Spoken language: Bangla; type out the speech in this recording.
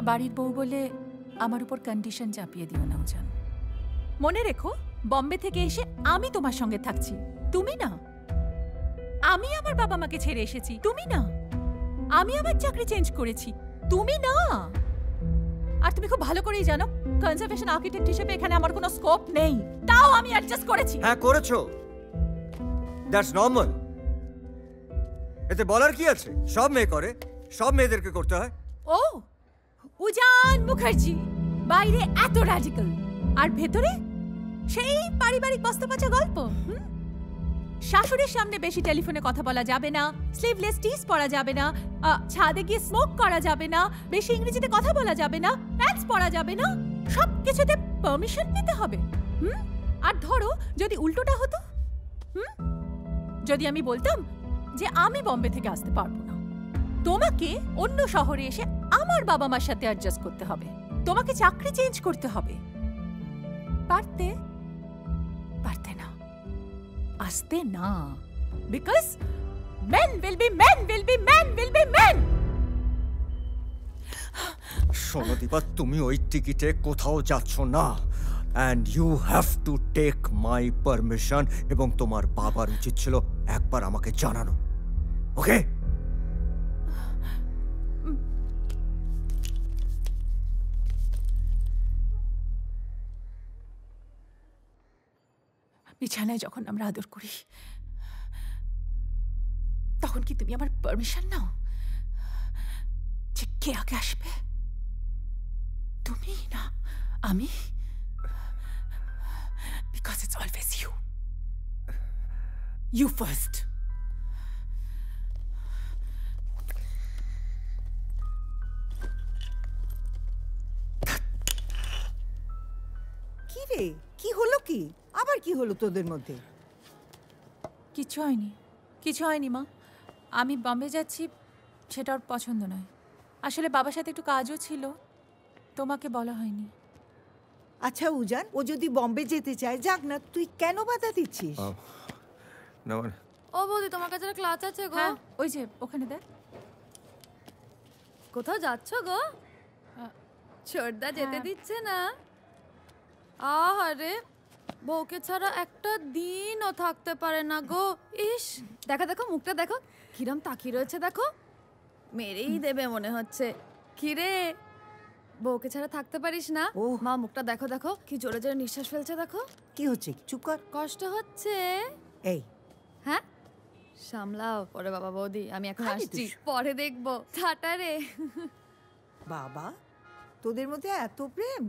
বাড়ির বউ বলে আমার উপর কন্ডিশন চাপিয়ে দিও না উজান। মনে রেখো, বম্বে থেকে এসে আমি তোমার সঙ্গে থাকছি, তুমি না। আমি আমার বাবা মাকে ছেড়ে এসেছি, তুমি না। আমি আমার চাকরি চেঞ্জ করেছি, তুমি না। আর তুমি খুব ভালো করেই জানো কনজারভেশন আর্কিটেক্ট হিসেবে এখানে আমার কোনো স্কোপ নেই, তাও আমি অ্যাডজাস্ট করেছি। হ্যাঁ করেছো, দ্যাটস নরমাল। এতে বলার কি আছে? সব মেয়ে করে, সব মেয়েদেরকে করতে হয়। ও উজান মুখার্জি বাইরে এত র্যাডিক্যাল, আর ভেতরে সেই পারিবারিক বস্তাপচা গল্প। শাশুড়ির সামনে বেশি টেলিফোনে কথা বলা যাবে না, স্লিভলেস টিস পরা যাবে না, ছাদে গিয়ে স্মোক করা যাবে না, বেশি ইংরেজিতে কথা বলা যাবে না, প্যান্টস পরা যাবে না, সব কিছুতে পারমিশন নিতে হবে। আর ধরো যদি উল্টোটা হতো, যদি আমি বলতাম যে আমি বম্বে থেকে আসতে পারবো না, তোমাকে অন্য শহরে এসে আমার বাবা মার সাথে অ্যাডজাস্ট করতে হবে, তোমাকে চাকরি চেঞ্জ করতে হবে, পারতে? পারতে না, আসতে না। Because men will be men will be men will be men। শোনো দীপা, তুমি ওই টিকিটে কোথাও যাচ্ছ না, and you have to take my permission। এবং তোমার বাবার উচিত ছিল একবার আমাকে জানানো, ওকে? বিছানায় যখন আমরা আদর করি তখন কি তুমি আমার পারমিশন নাও যে কে আগে আসবে? তুমি না আমি? Because it's always you. You first. কি রে, কি হলো? কি আবার কি হলো তোদের মধ্যে? কিছু হয়নি, কিছু হয়নি মা। আমি বম্বে যাচ্ছি সেটা ওর পছন্দ নয়। আসলে বাবার সাথে একটু কাজও ছিল, তোমাকে বলা হয়নি। আচ্ছা উজান, ও যদি বম্বে যেতে চায় যাক না, তুই কেন বাধা দিচ্ছিস? না মানে ও বৌদি, তোমার কাছে একটা ক্লাচ আছে গো। হ্যাঁ, ওই যে ওখানে দেখ। কোথাও যাচ্ছ গো? ছোটদা যেতে দিচ্ছে না? আরে বউকে ছাড়া একটা দিনও থাকতে পারে না গো। ইস, দেখো দেখো মুখটা দেখো, কিরম তাকিয়ে রয়েছে দেখো, মেরেই দেবে মনে হচ্ছে। কিরে, বউকে ছাড়া থাকতে পারিস না? মা মুখটা দেখো দেখো, কি জোরে জোরে নিঃশ্বাস ফেলছে দেখো। কি হচ্ছে? চুপ কর। কষ্ট হচ্ছে? এই হ্যাঁ, সামলাও। ওরে বাবা বৌদি, আমি এখন আসছি, পরে দেখবো। টাটা রে। বাবা, তোদের মধ্যে এত প্রেম?